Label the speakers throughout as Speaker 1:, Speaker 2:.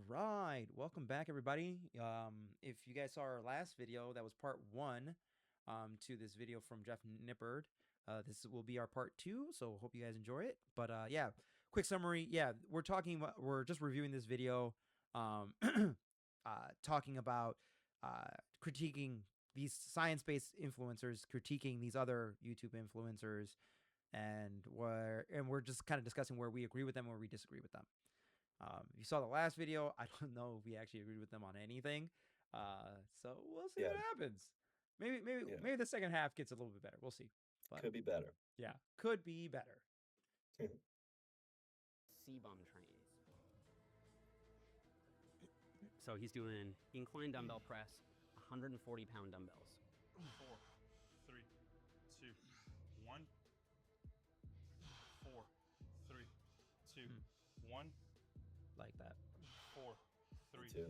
Speaker 1: right, welcome back, everybody. If you guys saw our last video, that was part one to this video from Jeff Nippard. This will be our part two, so hope you guys enjoy it. But yeah, quick summary. Yeah, we're just reviewing this video, um, talking about critiquing these science-based influencers, critiquing these other YouTube influencers, and we're just kind of discussing where we agree with them, where we disagree with them. If you saw the last video, I don't know if we actually agreed with them on anything. So we'll see what
Speaker 2: Yeah,
Speaker 1: happens. Maybe
Speaker 2: yeah,
Speaker 1: maybe the second half gets a little bit better. We'll see. But
Speaker 2: could be better.
Speaker 1: yeah, could be better.
Speaker 3: C-bum trains. So he's doing incline dumbbell press, 140-pound dumbbells.
Speaker 4: 4, 3, 2, 1. 4, 3, 2, 1.
Speaker 1: Like that.
Speaker 4: 4, 3,
Speaker 2: too.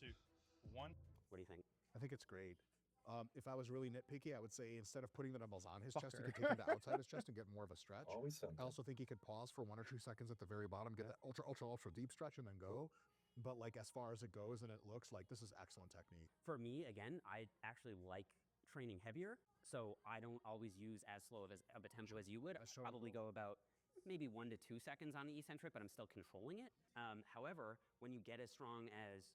Speaker 4: 2, 1.
Speaker 3: What do you think?
Speaker 5: I think it's great. If I was really nitpicky, I would say instead of putting the dumbbells on his chest, he could take them to outside his chest and get more of a stretch.
Speaker 2: Always something.
Speaker 5: I also think he could pause for 1 or 2 seconds at the very bottom, get that ultra deep stretch and then go. But like as far as it goes and it looks like this is excellent technique.
Speaker 3: For me, again, I actually like training heavier, so I don't always use as slow of a tempo as you would. I probably go about maybe 1 to 2 seconds on the eccentric, but I'm still controlling it. However, when you get as strong as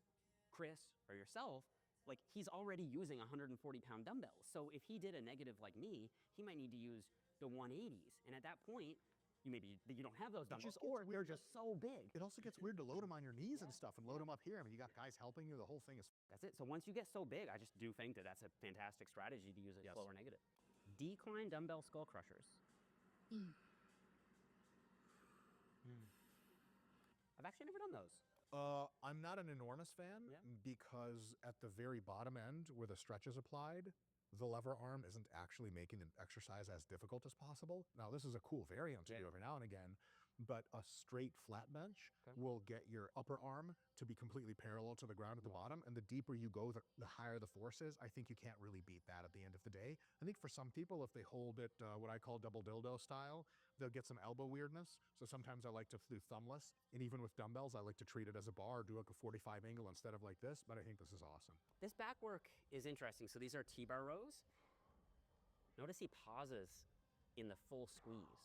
Speaker 3: Chris or yourself, like he's already using 140-pound dumbbells. So if he did a negative like me, he might need to use the 180s. And at that point, you don't have those dumbbells, or they're just so big.
Speaker 5: It also gets weird to load him on your knees and stuff and load him up here. I mean, you got guys helping you. The whole thing is.
Speaker 3: That's it. So once you get so big, I just do think that that's a fantastic strategy to use a slow or negative. Decline dumbbell skull crushers. I've actually never done those.
Speaker 5: I'm not an enormous fan because at the very bottom end where the stretch is applied, the lever arm isn't actually making the exercise as difficult as possible. Now, this is a cool variant to do every now and again, but a straight flat bench will get your upper arm to be completely parallel to the ground at the bottom. And the deeper you go, the higher the force is. I think you can't really beat that at the end of the day. I think for some people, if they hold it what I call double dildo style, they'll get some elbow weirdness. So sometimes I like to do thumbless. And even with dumbbells, I like to treat it as a bar, do like a 45 angle instead of like this. But I think this is awesome.
Speaker 3: This back work is interesting. So these are T-bar rows. Notice he pauses in the full squeeze.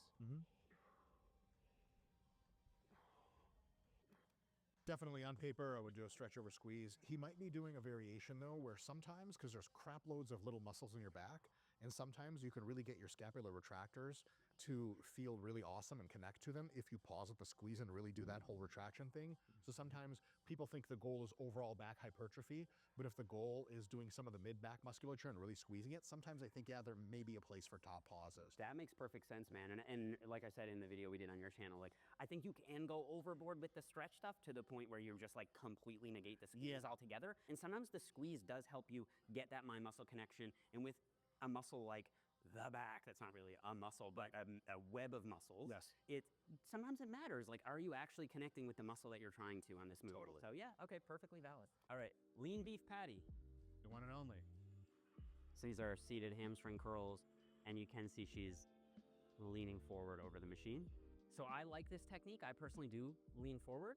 Speaker 5: Definitely on paper, I would do a stretch over squeeze. He might be doing a variation though, where sometimes, because there's crap loads of little muscles in your back, and sometimes you can really get your scapular retractors to feel really awesome and connect to them if you pause at the squeeze and really do that whole retraction thing. So sometimes people think the goal is overall back hypertrophy, but if the goal is doing some of the mid-back musculature and really squeezing it, sometimes I think, yeah, there may be a place for top pauses.
Speaker 3: That makes perfect sense, man. And like I said in the video we did on your channel, like I think you can go overboard with the stretch stuff to the point where you just like completely negate the squeeze altogether. And sometimes the squeeze does help you get that mind muscle connection. And with a muscle like the back, that's not really a muscle, but a web of muscles. Sometimes it matters. Like, are you actually connecting with the muscle that you're trying to on this move? Totally. So yeah, okay, perfectly valid. All right, lean beef patty.
Speaker 5: The one and only.
Speaker 3: So these are seated hamstring curls, and you can see she's leaning forward over the machine. So I like this technique. I personally do lean forward.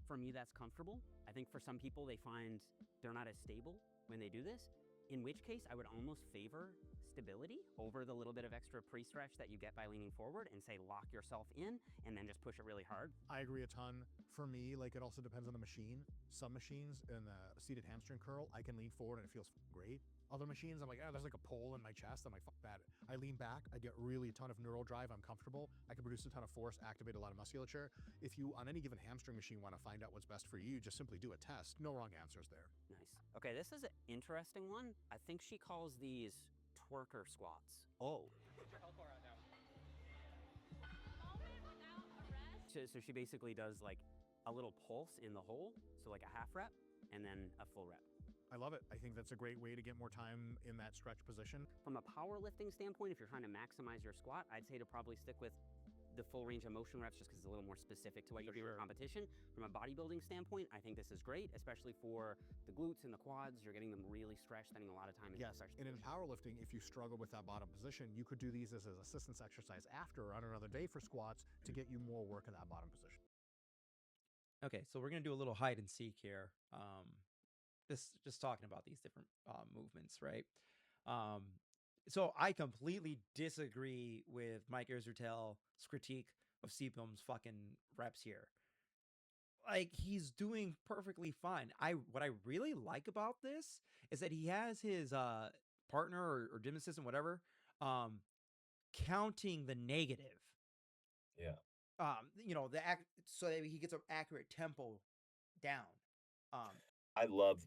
Speaker 3: For me, that's comfortable. I think for some people, they find they're not as stable when they do this, in which case I would almost favor stability over the little bit of extra pre-stretch that you get by leaning forward and say lock yourself in and then just push it really hard.
Speaker 5: I agree a ton. For me, like it also depends on the machine. Some machines in the seated hamstring curl, I can lean forward and it feels great. Other machines, I'm like, oh, there's like a pole in my chest. I'm like, fuck that. I lean back, I get really a ton of neural drive. I'm comfortable. I can produce a ton of force, activate a lot of musculature. If you, on any given hamstring machine, want to find out what's best for you, just simply do a test. No wrong answers there.
Speaker 3: Nice. Okay, this is an interesting one. I think she calls these twerker squats.
Speaker 6: Oh.
Speaker 7: Put your health bar out now.
Speaker 3: So she basically does like a little pulse in the hole, so like a half rep, and then a full rep.
Speaker 5: I love it. I think that's a great way to get more time in that stretch position.
Speaker 3: From a powerlifting standpoint, if you're trying to maximize your squat, I'd say to probably stick with the full range of motion reps just because it's a little more specific to what you're doing in competition. From a bodybuilding standpoint, I think this is great, especially for the glutes and the quads. You're getting them really stretched, spending a lot of time in
Speaker 5: Yes, and in powerlifting, if you struggle with that bottom position, you could do these as an assistance exercise after or on another day for squats to get you more work in that bottom position.
Speaker 1: Okay, so we're gonna do a little hide and seek here. This just talking about these different movements, right? Um, so I completely disagree with Mike Israel's critique of Seabum's fucking reps here. Like he's doing perfectly fine. What I really like about this is that he has his partner or gym assistant, whatever, um, counting the negative.
Speaker 2: Yeah.
Speaker 1: The act so that he gets an accurate tempo down. Um,
Speaker 2: I love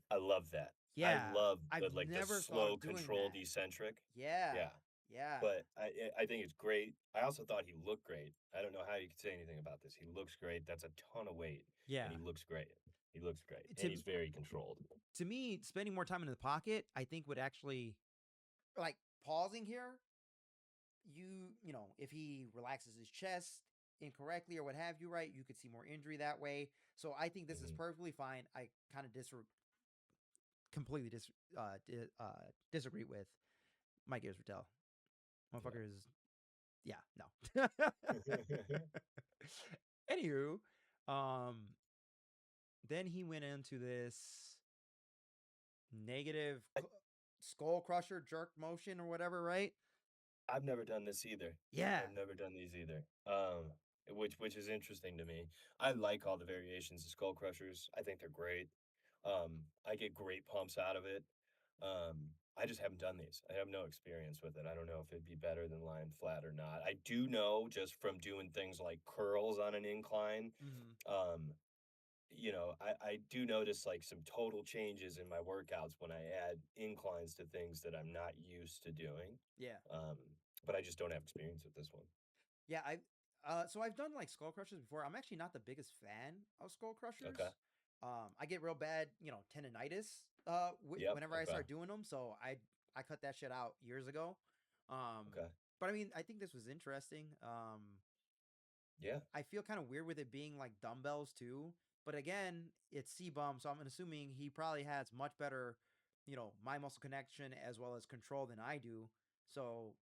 Speaker 2: that. I
Speaker 1: yeah,
Speaker 2: love
Speaker 1: I've
Speaker 2: the like the
Speaker 1: never thought
Speaker 2: slow
Speaker 1: of doing
Speaker 2: controlled
Speaker 1: that.
Speaker 2: eccentric.
Speaker 1: Yeah,
Speaker 2: Yeah.
Speaker 1: yeah.
Speaker 2: But I think it's great. I also thought he looked great. I don't know how you could say anything about this. He looks great. That's a ton of weight.
Speaker 1: Yeah.
Speaker 2: And he looks great. He looks great.
Speaker 1: To-
Speaker 2: And he's very controlled.
Speaker 1: To me, spending more time in the pocket, I think would actually, like pausing here, if he relaxes his chest incorrectly or what have you, right, you could see more injury that way. So I think this is perfectly fine. I kind of completely disagree with Mike Israel. Motherfucker is, yeah, no. Anywho, then he went into this negative skull crusher jerk motion or whatever, right?
Speaker 2: I've never done this either.
Speaker 1: Yeah.
Speaker 2: I've never done these either. Which is interesting to me. I like all the variations of skull crushers. I think they're great. I get great pumps out of it. I just haven't done these. I have no experience with it. I don't know if it'd be better than lying flat or not. I do know just from doing things like curls on an incline. I do notice like some total changes in my workouts when I add inclines to things that I'm not used to doing.
Speaker 1: Yeah.
Speaker 2: But I just don't have experience with this one.
Speaker 1: Yeah, so I've done like skull crushers before. I'm actually not the biggest fan of skull crushers.
Speaker 2: Okay.
Speaker 1: I get real bad, tendonitis
Speaker 2: Yep,
Speaker 1: whenever I
Speaker 2: okay.
Speaker 1: start doing them, so I cut that shit out years ago.
Speaker 2: Okay.
Speaker 1: But I mean, I think this was interesting.
Speaker 2: Yeah.
Speaker 1: I feel kind of weird with it being like dumbbells too. But again, it's C-Bum, so I'm assuming he probably has much better, my muscle connection as well as control than I do. So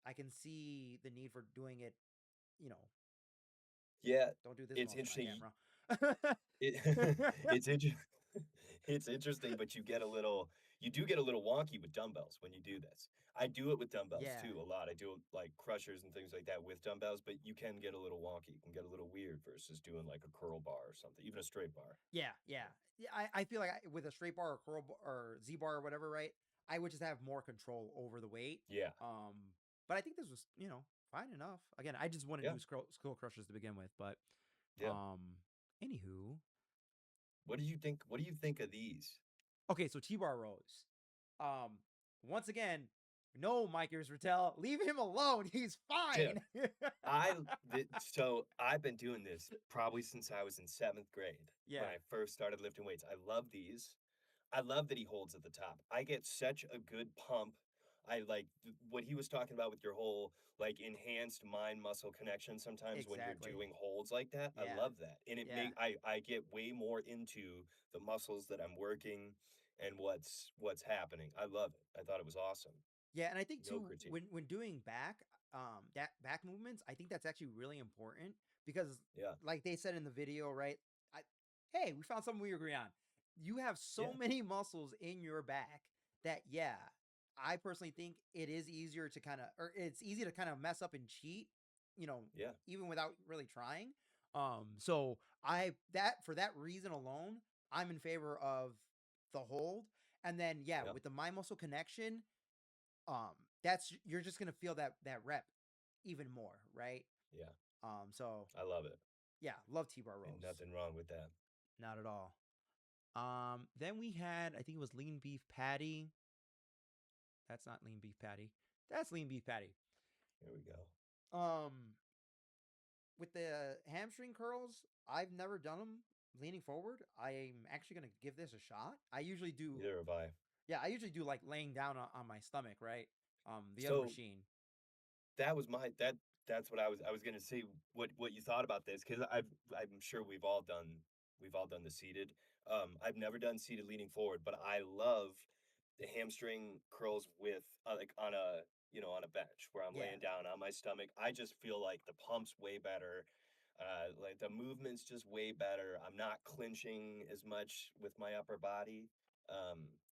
Speaker 1: I can see the need for doing it,
Speaker 2: Yeah.
Speaker 1: don't do this
Speaker 2: It's
Speaker 1: motion
Speaker 2: interesting.
Speaker 1: on camera.
Speaker 2: It's it's interesting, but you do get a little wonky with dumbbells when you do this. I do it with dumbbells
Speaker 1: Yeah.
Speaker 2: too a lot. I do like crushers and things like that with dumbbells, but you can get a little wonky. You can get a little weird versus doing like a curl bar or something, even a straight bar.
Speaker 1: Yeah. I feel like with a straight bar or curl or Z bar or whatever, right? I would just have more control over the weight.
Speaker 2: Yeah.
Speaker 1: But I think this was, fine enough. Again, I just wanted to do skull crushers to begin with, but
Speaker 2: Yeah.
Speaker 1: Anywho,
Speaker 2: what do you think of these?
Speaker 1: okay, so T-bar rows. Once again, no, Mike Israel, leave him alone. He's fine.
Speaker 2: So I've been doing this probably since I was in 7th grade.
Speaker 1: Yeah.
Speaker 2: When I first started lifting weights. I love these. I love that he holds at the top. I get such a good pump. I like what he was talking about with your whole like enhanced mind muscle connection sometimes when you're
Speaker 1: Exactly.
Speaker 2: doing holds like that.
Speaker 1: Yeah.
Speaker 2: I love that. And
Speaker 1: Yeah.
Speaker 2: I get way more into the muscles that I'm working and what's happening. I love it. I thought it was awesome.
Speaker 1: Yeah, and I think
Speaker 2: No
Speaker 1: too
Speaker 2: critique.
Speaker 1: when doing that back movements, I think that's actually really important because
Speaker 2: Yeah.
Speaker 1: like they said in the video, right? Hey, we found something we agree on. You have so
Speaker 2: Yeah.
Speaker 1: many muscles in your back that I personally think it is easier to it's easy to kind of mess up and cheat,
Speaker 2: Yeah.
Speaker 1: even without really trying. So for that reason alone, I'm in favor of the hold. And then
Speaker 2: Yeah.
Speaker 1: with the mind muscle connection, you're just gonna feel that rep even more, right?
Speaker 2: Yeah.
Speaker 1: So
Speaker 2: I love it.
Speaker 1: yeah, love T-bar rolls.
Speaker 2: Ain't nothing wrong with that.
Speaker 1: Not at all. Then we had, I think it was lean beef patty. That's not lean beef patty. That's lean beef patty.
Speaker 2: Here we go.
Speaker 1: With the hamstring curls, I've never done them leaning forward. I'm actually gonna give this a shot. I usually do.
Speaker 2: Neither have I.
Speaker 1: Yeah, I usually do like laying down on my stomach, right? The
Speaker 2: So-
Speaker 1: other machine.
Speaker 2: That was that's what I was gonna say. What you thought about this? Because I'm sure we've all done the seated. I've never done seated leaning forward, but I love the hamstring curls with like on a on a bench where I'm
Speaker 1: Yeah.
Speaker 2: laying down on my stomach. I just feel like the pump's way better. Like the movement's just way better. I'm not clinching as much with my upper body.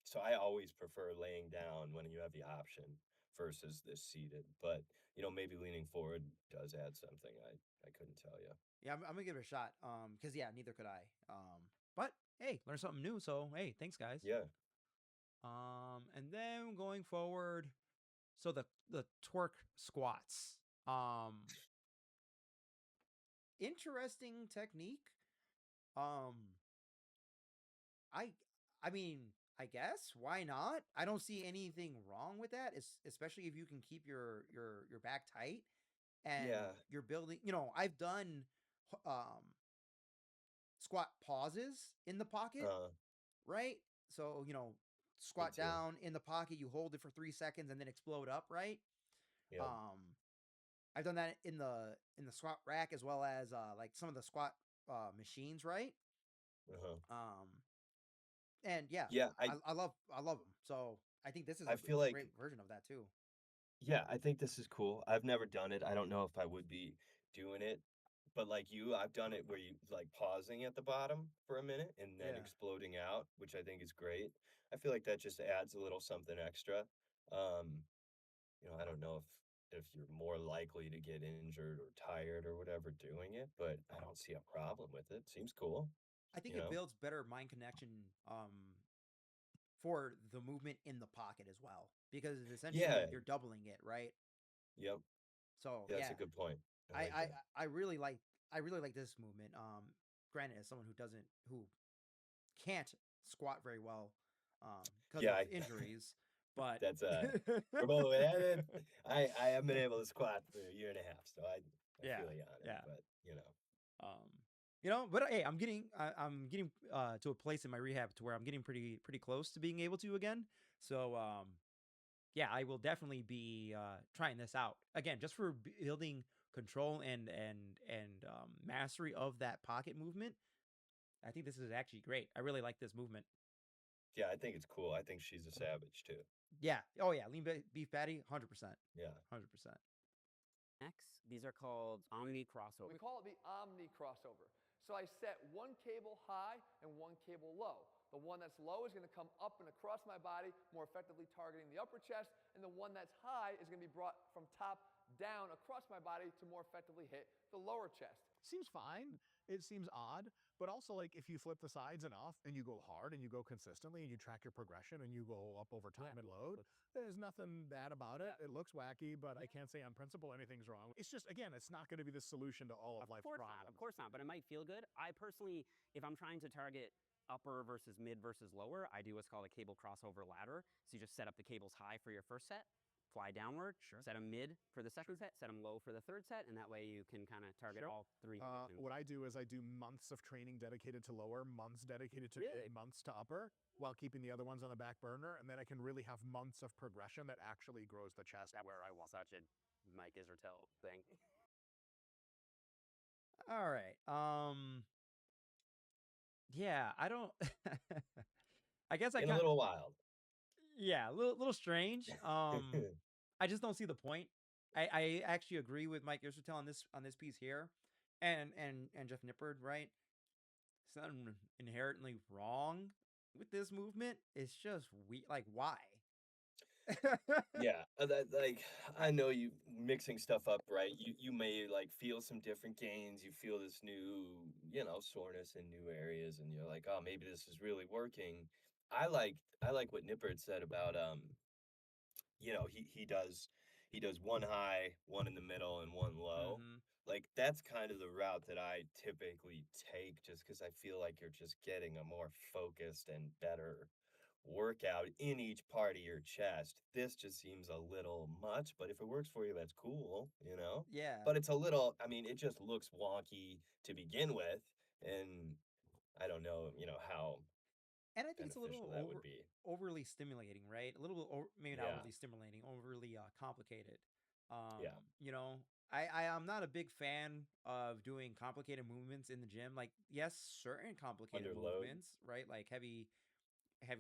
Speaker 2: So I always prefer laying down when you have the option versus this seated. But maybe leaning forward does add something. I couldn't tell you.
Speaker 1: Yeah, I'm gonna give it a shot. Because yeah, neither could I. But hey, learn something new. So hey, thanks guys.
Speaker 2: Yeah.
Speaker 1: And then going forward, so the twerk squats. Interesting technique. Um, I I mean, I guess why not? I don't see anything wrong with that, especially if you can keep your back tight and
Speaker 2: Yeah.
Speaker 1: you're building. I've done um squat pauses in the pocket,
Speaker 2: Uh,
Speaker 1: right? So,
Speaker 2: me
Speaker 1: squat
Speaker 2: too.
Speaker 1: down in the pocket, you hold it for 3 seconds and then explode up, right?
Speaker 2: Yep.
Speaker 1: Um, I've done that in the squat rack as well as like some of the squat machines, right?
Speaker 2: Uh-huh.
Speaker 1: And yeah,
Speaker 2: Yeah,
Speaker 1: I love them. So I think this is
Speaker 2: I feel
Speaker 1: a
Speaker 2: like
Speaker 1: great version of that too.
Speaker 2: yeah, I think this is cool. I've never done it. I don't know if I would be doing it, but like you, I've done it where you like pausing at the bottom for a minute and then
Speaker 1: Yeah.
Speaker 2: exploding out, which I think is great. I feel like that just adds a little something extra. Um, I don't know if you're more likely to get injured or tired or whatever doing it, but I don't see a problem with it. Seems cool,
Speaker 1: I think
Speaker 2: you
Speaker 1: it
Speaker 2: know?
Speaker 1: builds better mind connection for the movement in the pocket as well because essentially
Speaker 2: Yeah,
Speaker 1: you're doubling it, right?
Speaker 2: yep.
Speaker 1: So,
Speaker 2: Yeah, that's
Speaker 1: yeah,
Speaker 2: a good point. I
Speaker 1: I
Speaker 2: like
Speaker 1: I
Speaker 2: that.
Speaker 1: I really like I really like this movement. Granted, as someone who can't squat very well, because
Speaker 2: Yeah,
Speaker 1: of injuries, but
Speaker 2: that's from all the way I haven't been able to squat for a year and a half, so I
Speaker 1: yeah,
Speaker 2: feel you on it,
Speaker 1: yeah.
Speaker 2: but
Speaker 1: Um, but hey, I'm getting to a place in my rehab to where I'm getting pretty close to being able to again. So yeah, I will definitely be trying this out again, just for building control and mastery of that pocket movement. I think this is actually great. I really like this movement.
Speaker 2: yeah, I think it's cool. I think she's a savage too.
Speaker 1: Yeah. Oh yeah. Beef patty, 100%.
Speaker 2: Yeah.
Speaker 1: 100%.
Speaker 3: Next, these are called omni crossover.
Speaker 6: We call it the omni crossover. So I set one cable high and one cable low. The one that's low is going to come up and across my body, more effectively targeting the upper chest, and the one that's high is going to be brought from top down across my body to more effectively hit the lower chest.
Speaker 5: Seems fine. It seems odd, but also like if you flip the sides enough and you go hard and you go consistently and you track your progression and you go up over time and load, there's nothing bad about it. It looks wacky, but I can't say on principle anything's wrong. It's just, again, it's not going to be the solution to all of life's problems.
Speaker 3: Of course not, but it might feel good. I personally, if I'm trying to target upper versus mid versus lower, I do what's called a cable crossover ladder. So you just set up the cables high for your first set, fly downward, set them mid for the second set, set them low for the third set, and that way you can kind of target all three.
Speaker 5: What I do is I do months of training dedicated to lower, months dedicated to months to upper, while keeping the other ones on the back burner, and then I can really have months of progression that actually grows the chest where I want.
Speaker 3: Such a Mike Israel thing.
Speaker 1: All right. Yeah, I don't I guess I
Speaker 2: In a
Speaker 1: got
Speaker 2: little wild.
Speaker 1: yeah, a little strange. I just don't see the point. I actually agree with Mike Yoshitel on this piece here, and Jeff Nippard, right? It's not inherently wrong with this movement. It's just like why?
Speaker 2: Yeah, that like I know you mixing stuff up, right? You may like feel some different gains. You feel this new, soreness in new areas, and you're like, oh, maybe this is really working. I like what Nippert said about he does one high, one in the middle, and one low.
Speaker 1: Hmm.
Speaker 2: Like that's kind of the route that I typically take, just because I feel like you're just getting a more focused and better workout in each part of your chest. This just seems a little much, but if it works for you, that's cool.
Speaker 1: Yeah.
Speaker 2: But it's a little, I mean, it just looks wonky to begin with, and I don't know, how
Speaker 1: And I think it's a
Speaker 2: beneficial
Speaker 1: little
Speaker 2: that would be.
Speaker 1: overly stimulating, right? A little maybe not
Speaker 2: Yeah,
Speaker 1: overly stimulating, overly complicated.
Speaker 2: yeah,
Speaker 1: You know, I am not a big fan of doing complicated movements in the gym. Like, yes, certain complicated
Speaker 2: under load.
Speaker 1: movements, right? Like heavy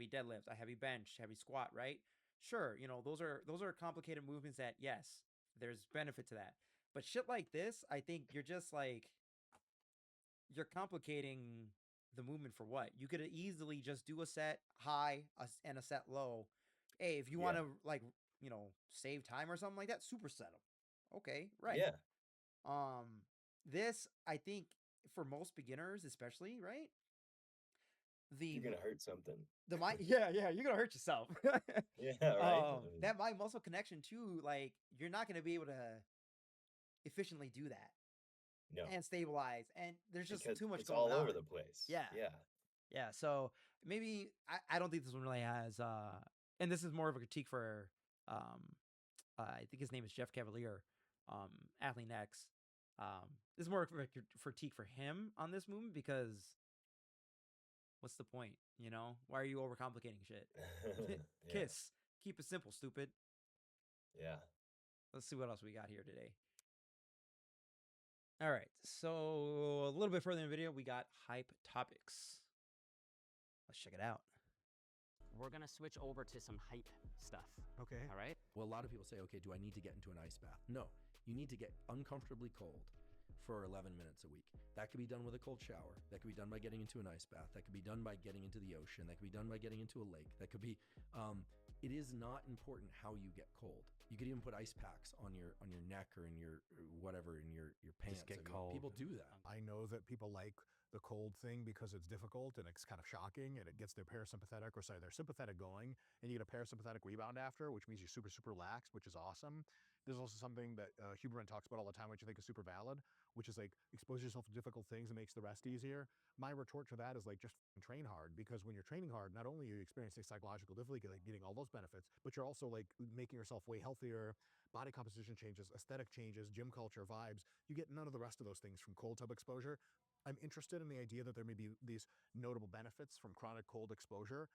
Speaker 1: deadlift, a heavy bench, heavy squat, right? Sure, those are complicated movements that yes, there's benefit to that. But shit like this, I think you're just like you're complicating the movement for what? You could easily just do a set high and a set low. Hey, if you want
Speaker 2: Yeah.
Speaker 1: to like, save time or something like that, superset them. Okay, right.
Speaker 2: Yeah.
Speaker 1: This I think for most beginners, especially, right?
Speaker 2: You're
Speaker 1: The
Speaker 2: gonna hurt something.
Speaker 1: the mind, yeah, you're gonna hurt yourself.
Speaker 2: Yeah, right? I mean,
Speaker 1: That mind muscle connection too, like you're not gonna be able to efficiently do that
Speaker 2: no,
Speaker 1: and stabilize, and there's just
Speaker 2: because
Speaker 1: too much
Speaker 2: it's
Speaker 1: going
Speaker 2: all
Speaker 1: on.
Speaker 2: over the place.
Speaker 1: Yeah.
Speaker 2: Yeah.
Speaker 1: Yeah, so maybe I don't think this one really has and this is more of a critique for I think his name is Jeff Cavalier, Athlete X. This is more of a critique for him on this movement because what's the point? Why are you overcomplicating shit?
Speaker 2: Yeah.
Speaker 1: Kiss. Keep it simple, stupid.
Speaker 2: Yeah.
Speaker 1: Let's see what else we got here today. All right, so a little bit further in the video, we got hype topics. Let's check it out.
Speaker 3: We're gonna switch over to some hype stuff.
Speaker 7: Okay.
Speaker 3: All right.
Speaker 8: Well, a lot of people say, okay, do I need to get into an ice bath? No, you need to get uncomfortably cold for 11 minutes a week. That could be done with a cold shower. That could be done by getting into an ice bath. That could be done by getting into the ocean. That could be done by getting into a lake. That could be, it is not important how you get cold. You could even put ice packs on your neck or in your whatever, in your pants.
Speaker 7: get
Speaker 8: I mean,
Speaker 7: cold.
Speaker 8: People do that.
Speaker 5: I know that people like the cold thing because it's difficult and it's kind of shocking and it gets their parasympathetic or sorry, their sympathetic going, and you get a parasympathetic rebound after, which means you're super, super relaxed, which is awesome. There's also something that Huberman talks about all the time, which I think is super valid, which is like expose yourself to difficult things and makes the rest easier. My retort to that is like just train hard, because when you're training hard, not only are you experiencing psychological difficulty, like getting all those benefits, but you're also like making yourself way healthier, body composition changes, aesthetic changes, gym culture, vibes. You get none of the rest of those things from cold tub exposure. I'm interested in the idea that there may be these notable benefits from chronic cold exposure,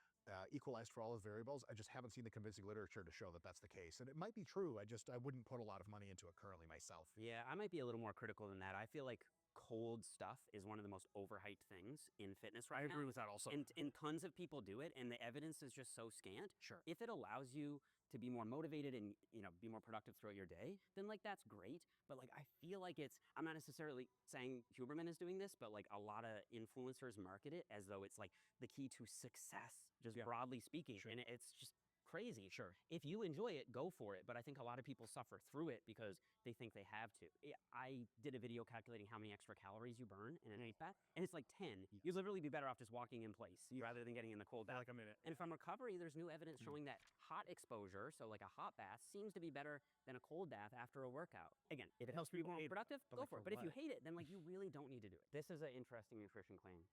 Speaker 5: equalized for all the variables. I just haven't seen the convincing literature to show that that's the case. And it might be true. I wouldn't put a lot of money into it currently myself.
Speaker 3: Yeah, I might be a little more critical than that. I feel like cold stuff is one of the most overhyped things in fitness right now.
Speaker 7: I agree with that also.
Speaker 3: And tons of people do it, and the evidence is just so scant.
Speaker 7: Sure.
Speaker 3: If it allows you to be more motivated and be more productive throughout your day, then like that's great. But like I feel like I'm not necessarily saying Huberman is doing this, but like a lot of influencers market it as though it's like the key to success, just broadly speaking.
Speaker 7: Sure.
Speaker 3: And it's just crazy.
Speaker 7: Sure.
Speaker 3: If you enjoy it, go for it. But I think a lot of people suffer through it because they think they have to. I did a video calculating how many extra calories you burn in an ice bath, and it's like 10. You'd literally be better off just walking in place rather than getting in the cold bath.
Speaker 7: Like a minute.
Speaker 3: And from recovery, there's new evidence showing that hot exposure, so like a hot bath, seems to be better than a cold bath after a workout. Again, if it helps you be more productive, go for it. But if you hate it, then like you really don't need to do it. This is an interesting nutrition claim.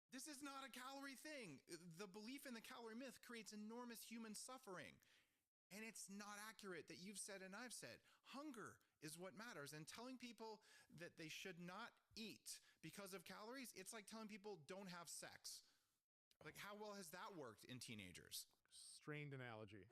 Speaker 9: This is not a calorie thing. The belief in the calorie myth creates enormous human suffering. And it's not accurate that you've said and I've said. Hunger is what matters. And telling people that they should not eat because of calories, it's like telling people don't have sex. Like, how well has that worked in teenagers?
Speaker 5: Strained analogy.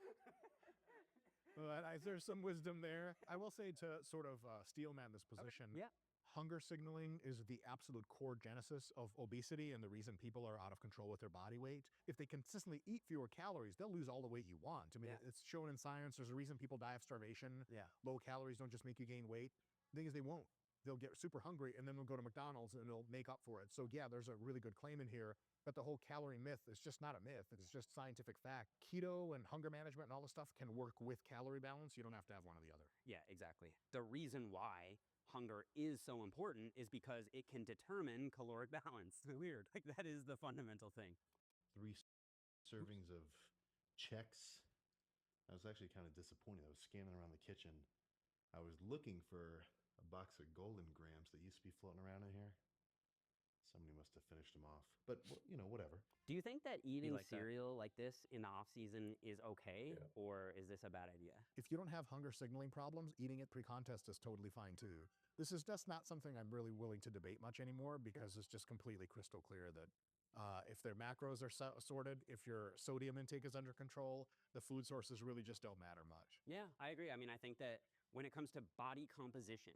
Speaker 5: But there's some wisdom there. I will say, to sort of steelman this position,
Speaker 3: Yeah.
Speaker 5: hunger signaling is the absolute core genesis of obesity and the reason people are out of control with their body weight. If they consistently eat fewer calories, they'll lose all the weight you want. I mean, it's shown in science. There's a reason people die of starvation.
Speaker 1: Yeah.
Speaker 5: Low calories don't just make you gain weight. The thing is, they won't. They'll get super hungry and then they'll go to McDonald's and they'll make up for it. So yeah, there's a really good claim in here, but the whole calorie myth is just not a myth. It's just scientific fact. Keto and hunger management and all this stuff can work with calorie balance. You don't have to have one or the other.
Speaker 3: Yeah, exactly. The reason why hunger is so important is because it can determine caloric balance. Weird. Like that is the fundamental thing.
Speaker 10: 3 servings of Chex. I was actually kind of disappointed. I was scanning around the kitchen. I was looking for a box of Golden Grams that used to be floating around in here. Somebody must have finished them off. But, whatever.
Speaker 3: Do you think that eating
Speaker 7: like that?
Speaker 3: cereal like this in the off season is okay, or is this a bad idea?
Speaker 5: If you don't have hunger signaling problems, eating it pre-contest is totally fine too. This is just not something I'm really willing to debate much anymore, because it's just completely crystal clear that if their macros are sorted, if your sodium intake is under control, the food sources really just don't matter much.
Speaker 3: Yeah, I agree. I mean, I think that when it comes to body composition,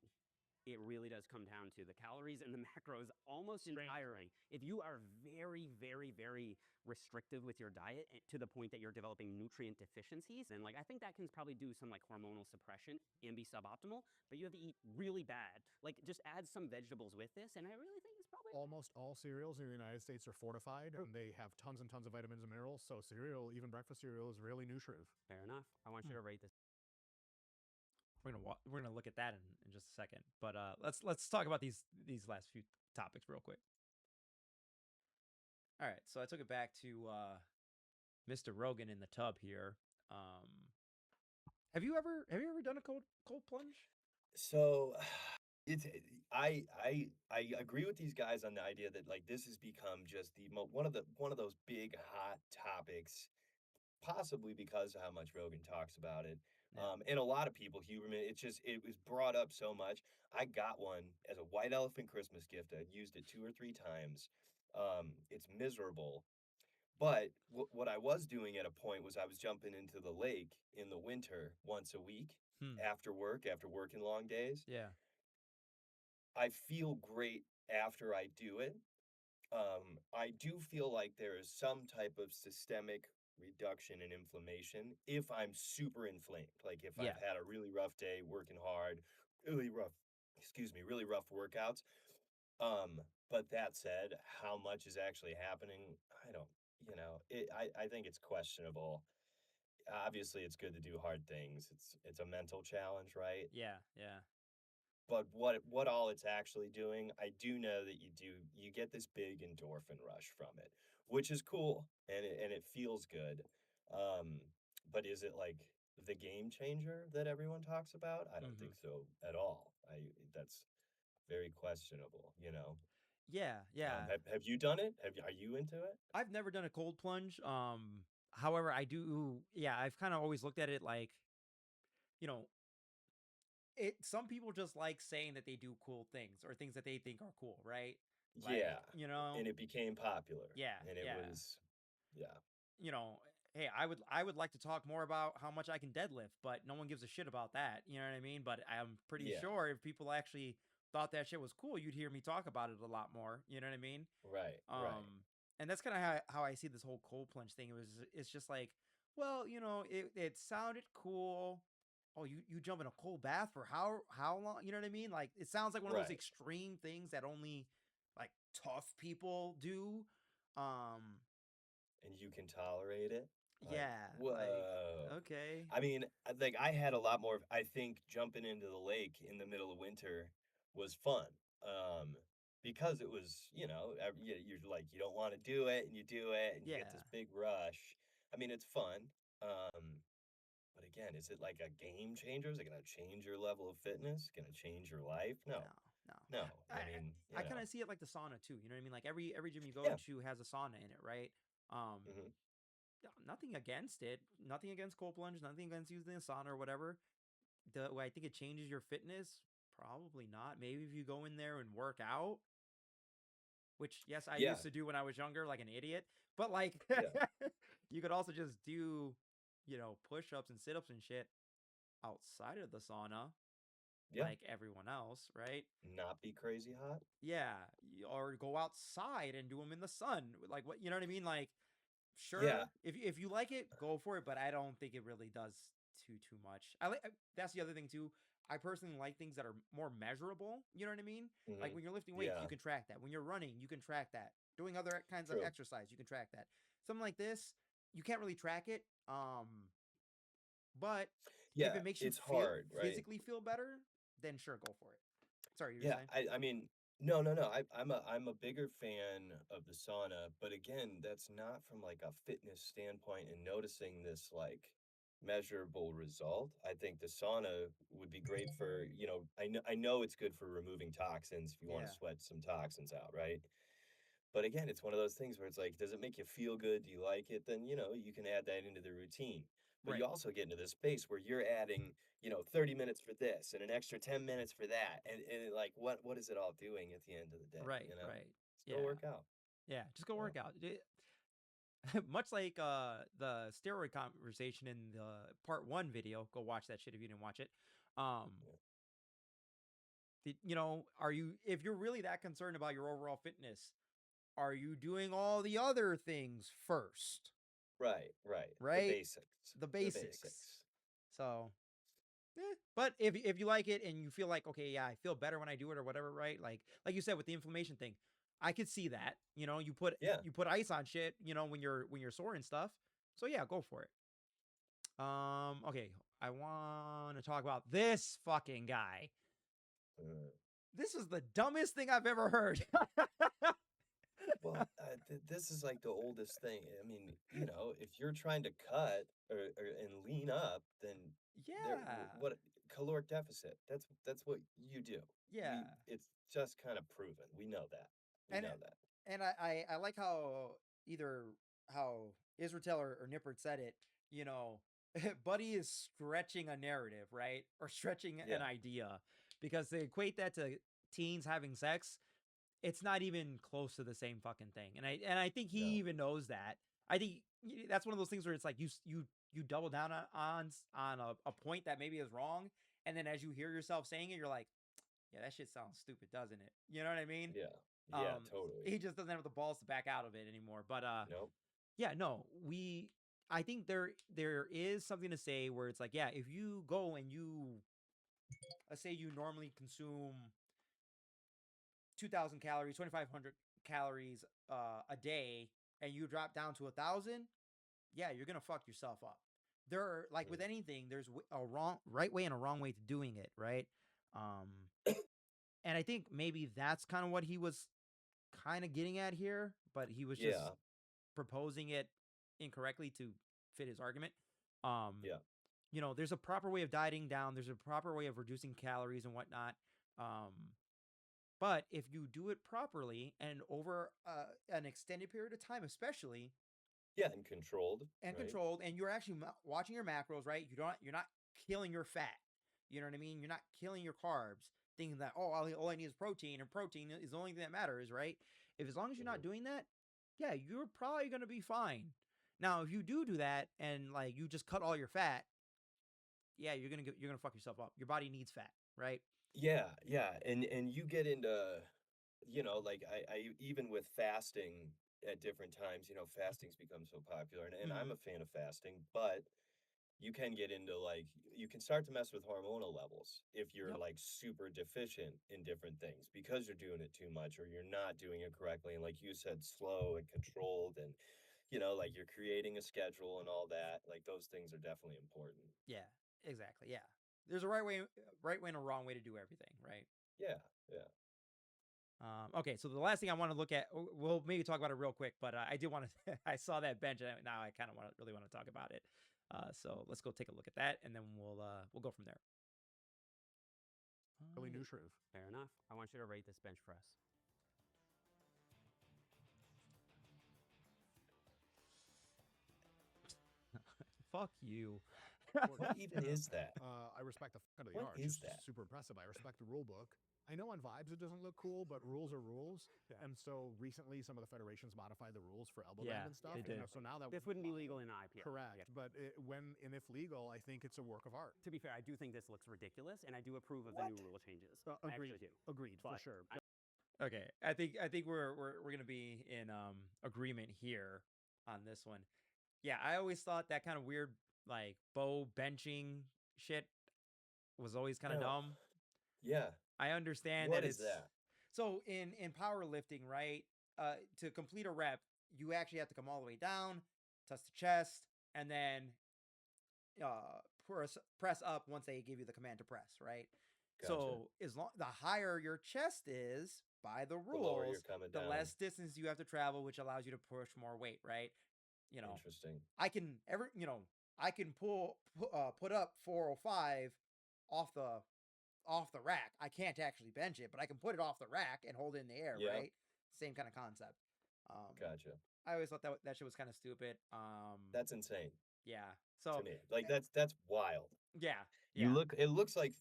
Speaker 3: it really does come down to the calories and the macros almost entirely. If you are very, very, very restrictive with your diet to the point that you're developing nutrient deficiencies, then like I think that can probably do some like hormonal suppression and be suboptimal, but you have to eat really bad. Like just add some vegetables with this, and I really think it's probably
Speaker 5: almost all cereals in the United States are fortified, and they have tons and tons of vitamins and minerals. So cereal, even breakfast cereal, is really nutritive.
Speaker 3: Fair enough. I want you to rate this.
Speaker 1: We're gonna look at that in just a second. But let's talk about these last few topics real quick. All right, so I took it back to Mr. Rogan in the tub here. Have you ever done a cold plunge?
Speaker 2: So it's I agree with these guys on the idea that like this has become just one of those big hot topics, possibly because of how much Rogan talks about it.
Speaker 1: Yeah.
Speaker 2: And a lot of people, Huberman, it was brought up so much. I got one as a white elephant Christmas gift. I used it 2 or 3 times. It's miserable. But what I was doing at a point was I was jumping into the lake in the winter once a week after work, after working long days.
Speaker 1: Yeah.
Speaker 2: I feel great after I do it. I do feel like there is some type of systemic reduction in inflammation if I'm super inflamed. Like if
Speaker 1: Yeah.
Speaker 2: I've had a really rough day working hard, really rough workouts. But that said, how much is actually happening? I don't, I think it's questionable. Obviously, it's good to do hard things. It's a mental challenge, right?
Speaker 1: Yeah. Yeah.
Speaker 2: But what all it's actually doing, I do know that you get this big endorphin rush from it, which is cool and it feels good. Um, but is it like the game changer that everyone talks about? I don't think so at all. That's very questionable, you know.
Speaker 1: Yeah. Yeah.
Speaker 2: Have you done it? Are you into it?
Speaker 1: I've never done a cold plunge. However, I do. Yeah, I've kind of always looked at it like, you know, some people just like saying that they do cool things or things that they think are cool, right?
Speaker 2: Yeah.
Speaker 1: Like, you know,
Speaker 2: And it became popular.
Speaker 1: yeah,
Speaker 2: And it
Speaker 1: yeah.
Speaker 2: was, yeah.
Speaker 1: You know, hey, I would like to talk more about how much I can deadlift, but no one gives a shit about that. You know what I mean? But I'm pretty
Speaker 2: Yeah.
Speaker 1: sure if people actually thought that shit was cool, you'd hear me talk about it a lot more. You know what I mean?
Speaker 2: Right.
Speaker 1: And that's kind of how I see this whole cold plunge thing. It's just like, well, you know, it sounded cool. Oh, you jump in a cold bath for how long? You know what I mean? Like it sounds like one of those
Speaker 2: Right.
Speaker 1: extreme things that only like tough people do.
Speaker 2: And you can tolerate it. Like,
Speaker 1: Yeah,
Speaker 2: whoa.
Speaker 1: like okay.
Speaker 2: I mean, like I had a lot more. I think jumping into the lake in the middle of winter was fun. Because it was, you're like you don't want to do it, and you do it, and you get
Speaker 1: Yeah.
Speaker 2: this big rush. I mean, it's fun. But again, is it like a game changer? Is it gonna change your level of fitness? Gonna change your life? No,
Speaker 1: No.
Speaker 2: no. I mean,
Speaker 1: I kind of see it like the sauna too. You know what I mean? Like every gym you go
Speaker 2: yeah.
Speaker 1: to has a sauna in it, right?
Speaker 2: Hmm.
Speaker 1: Nothing against it. Nothing against cold plunge. Nothing against using a sauna or whatever. Do I think it changes your fitness? Probably not. Maybe if you go in there and work out, which yes, I
Speaker 2: Yeah,
Speaker 1: used to do when I was younger, like an idiot. But like,
Speaker 2: yeah,
Speaker 1: you could also just do, push-ups and sit-ups and shit outside of the sauna,
Speaker 2: yeah.
Speaker 1: like everyone else, right?
Speaker 2: Not be crazy hot.
Speaker 1: Yeah, or go outside and do them in the sun. Like what, you know what I mean? Like,
Speaker 2: Yeah,
Speaker 1: sure, if you like it, go for it. But I don't think it really does too much. That's the other thing too. I personally like things that are more measurable. You know what I mean? Like
Speaker 2: hmm,
Speaker 1: when you're lifting weights,
Speaker 2: yeah.
Speaker 1: you can track that. When you're running, you can track that. Doing other kinds of
Speaker 2: True.
Speaker 1: exercise, you can track that. Something like this, you can't really track it. But if
Speaker 2: Yeah,
Speaker 1: it makes you
Speaker 2: it's hard, right?
Speaker 1: physically feel better, then sure, go for it. Sorry, you were
Speaker 2: Yeah,
Speaker 1: saying?
Speaker 2: I mean, no, no, no. I'm a bigger fan of the sauna, but again, that's not from like a fitness standpoint and noticing this like measurable result. I think the sauna would be great for, I know it's good for removing toxins if you want
Speaker 1: Yeah.
Speaker 2: to sweat some toxins out, right? But again, it's one of those things where it's like, does it make you feel good? Do you like it? Then, you can add that into the routine. But you
Speaker 1: Right.
Speaker 2: also get into this space where you're adding, 30 minutes for this and an extra 10 minutes for that. And like, what is it all doing at the end of the day?
Speaker 1: Right. Right.
Speaker 2: Just go
Speaker 1: Yeah.
Speaker 2: work out.
Speaker 1: Yeah. Just go
Speaker 2: You know?
Speaker 1: work out. Much like the steroid conversation in the part 1 video. Go watch that shit if you didn't watch it. Um,
Speaker 2: Yeah.
Speaker 1: are you if you're really that concerned about your overall fitness, are you doing all the other things first?
Speaker 2: Right. The
Speaker 1: Right?
Speaker 2: basics.
Speaker 1: The
Speaker 2: The
Speaker 1: basics.
Speaker 2: basics.
Speaker 1: So, but if you like it and you feel like, okay, yeah, I feel better when I do it or whatever, right? Like you said with the inflammation thing, I could see that. You know, you put
Speaker 2: Yeah.
Speaker 1: ice on shit, you know, when you're sore and stuff. So yeah, go for it. Okay, I want to talk about this fucking guy.
Speaker 2: Uh,
Speaker 1: This is the dumbest thing I've ever heard.
Speaker 2: well, this is like the oldest thing. I mean, you know, if you're trying to cut and lean up, then
Speaker 1: Yeah.
Speaker 2: what caloric deficit? That's what you do.
Speaker 1: Yeah.
Speaker 2: It's just kind of proven. We know that. We
Speaker 1: And
Speaker 2: know that.
Speaker 1: and I like how either how Israel or Nippard said it, you know, Buddy is stretching a narrative, right? Or stretching
Speaker 2: Yeah.
Speaker 1: an idea, because they equate that to teens having sex. It's not even close to the same fucking thing. And I think he
Speaker 2: No.
Speaker 1: even knows that. I think that's one of those things where it's like you double down on a point that maybe is wrong, and then as you hear yourself saying it, you're like, yeah, that shit sounds stupid, doesn't it? You know what I mean?
Speaker 2: Yeah. Yeah, totally.
Speaker 1: He just doesn't have the balls to back out of it anymore. But
Speaker 2: Nope.
Speaker 1: yeah, no, I think there is something to say where it's like, yeah, if you go and let's say you normally consume 2,000 calories, 2,500 calories a day, and you drop down to 1,000, yeah, you're gonna fuck yourself up. There are, like with anything, there's a right way and a wrong way to doing it, right? And I think maybe that's kind of what he was kind of getting at here, but he was just proposing it incorrectly to fit his argument.
Speaker 2: Yeah.
Speaker 1: You know, there's a proper way of dieting down. There's a proper way of reducing calories and whatnot. But if you do it properly and over an extended period of time, especially,
Speaker 2: Yeah, and controlled.
Speaker 1: and
Speaker 2: right?
Speaker 1: controlled, and you're actually watching your macros, right? You're not killing your fat. You know what I mean? You're not killing your carbs, thinking that, oh, all I need is protein, and protein is the only thing that matters, right? If as long as you're not doing that, yeah, you're probably gonna be fine. Now, if you do that and like you just cut all your fat, yeah, you're gonna fuck yourself up. Your body needs fat, right?
Speaker 2: Yeah, yeah, and you get into, you know, like I even with fasting at different times, you know, fasting's become so popular, and I'm a fan of fasting, but you can get into like you can start to mess with hormonal levels if you're
Speaker 1: Yep.
Speaker 2: like super deficient in different things because you're doing it too much or you're not doing it correctly, and like you said, slow and controlled, and you know, like you're creating a schedule and all that. Like those things are definitely important.
Speaker 1: Yeah, exactly. Yeah, there's a right way and a wrong way to do everything, right?
Speaker 2: Yeah, yeah.
Speaker 1: Okay, so the last thing I want to look at, we'll maybe talk about it real quick, but I did want to. I saw that bench, and now I kind of really want to talk about it. So let's go take a look at that, and then we'll go from there.
Speaker 5: Really new shrew.
Speaker 3: Fair enough. I want you to rate this bench press.
Speaker 1: Fuck you.
Speaker 2: What even is that?
Speaker 5: I respect the fuck out of the
Speaker 2: What
Speaker 5: art.
Speaker 2: is
Speaker 5: It's
Speaker 2: that?
Speaker 5: super impressive. I respect the rule book. I know on vibes it doesn't look cool, but rules are rules.
Speaker 3: Yeah.
Speaker 5: And so recently, some of the federations modified the rules for elbow
Speaker 1: Yeah,
Speaker 5: band and stuff.
Speaker 1: they
Speaker 5: You
Speaker 1: did.
Speaker 5: know, so now that
Speaker 3: This wouldn't be legal in IPL.
Speaker 5: correct,
Speaker 3: Yeah.
Speaker 5: but when and if legal, I think it's a work of art.
Speaker 3: To be fair, I do think this looks ridiculous, and I do approve of the new rule changes. I
Speaker 5: Agreed.
Speaker 3: actually do.
Speaker 5: Agreed for
Speaker 3: But
Speaker 5: sure.
Speaker 1: Okay, I think we're gonna be in agreement here on this one. Yeah, I always thought that kind of weird like bow benching shit was always kind of
Speaker 2: No.
Speaker 1: dumb.
Speaker 2: Yeah.
Speaker 1: I understand
Speaker 2: What
Speaker 1: that
Speaker 2: is
Speaker 1: it's
Speaker 2: that?
Speaker 1: so in powerlifting, right? To complete a rep, you actually have to come all the way down, touch the chest, and then press up once they give you the command to press, right?
Speaker 2: Gotcha.
Speaker 1: So as long the higher your chest is by the
Speaker 2: The lower
Speaker 1: rules,
Speaker 2: you're coming
Speaker 1: the
Speaker 2: down.
Speaker 1: less distance you have to travel, which allows you to push more weight, right? You know,
Speaker 2: Interesting.
Speaker 1: I can put up 405 off the rack. I can't actually bench it, but I can put it off the rack and hold it in the air,
Speaker 2: Yep.
Speaker 1: right? Same kind of concept.
Speaker 2: Gotcha.
Speaker 1: I always thought that shit was kind of stupid.
Speaker 2: That's insane
Speaker 1: Yeah. So
Speaker 2: to me. Like that's wild.
Speaker 1: yeah,
Speaker 2: You
Speaker 1: yeah.
Speaker 2: look. It looks like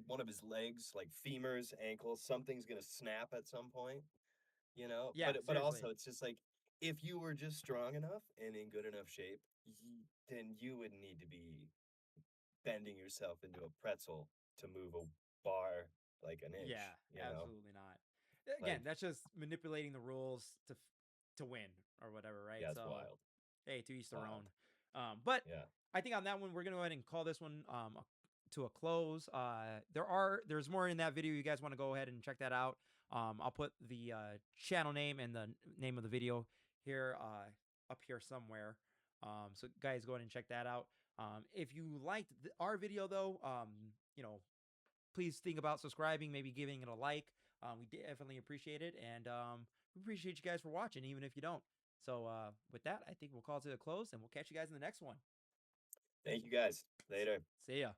Speaker 2: one of his legs, like femurs, ankles. Something's gonna snap at some point. You know.
Speaker 1: Yeah,
Speaker 2: But also,
Speaker 1: seriously.
Speaker 2: it's just like if you were just strong enough and in good enough shape, then you wouldn't need to be bending yourself into a pretzel to move a bar like an inch.
Speaker 1: Yeah,
Speaker 2: You know.
Speaker 1: absolutely not. Again,
Speaker 2: Like-
Speaker 1: that's just manipulating the rules to win or whatever, right?
Speaker 2: Yeah, it's
Speaker 1: So
Speaker 2: wild.
Speaker 1: hey, to each their
Speaker 2: Wild.
Speaker 1: own. But
Speaker 2: Yeah.
Speaker 1: I think on that one we're gonna go ahead and call this one to a close. There's more in that video. You guys want to go ahead and check that out. I'll put the channel name and the name of the video here up here somewhere. So guys, go ahead and check that out. If you liked our video though, you know, please think about subscribing, maybe giving it a like. We definitely appreciate it, and we appreciate you guys for watching, even if you don't. So with that, I think we'll call it to a close, and we'll catch you guys in the next one.
Speaker 2: Thank you guys. Later.
Speaker 1: See ya.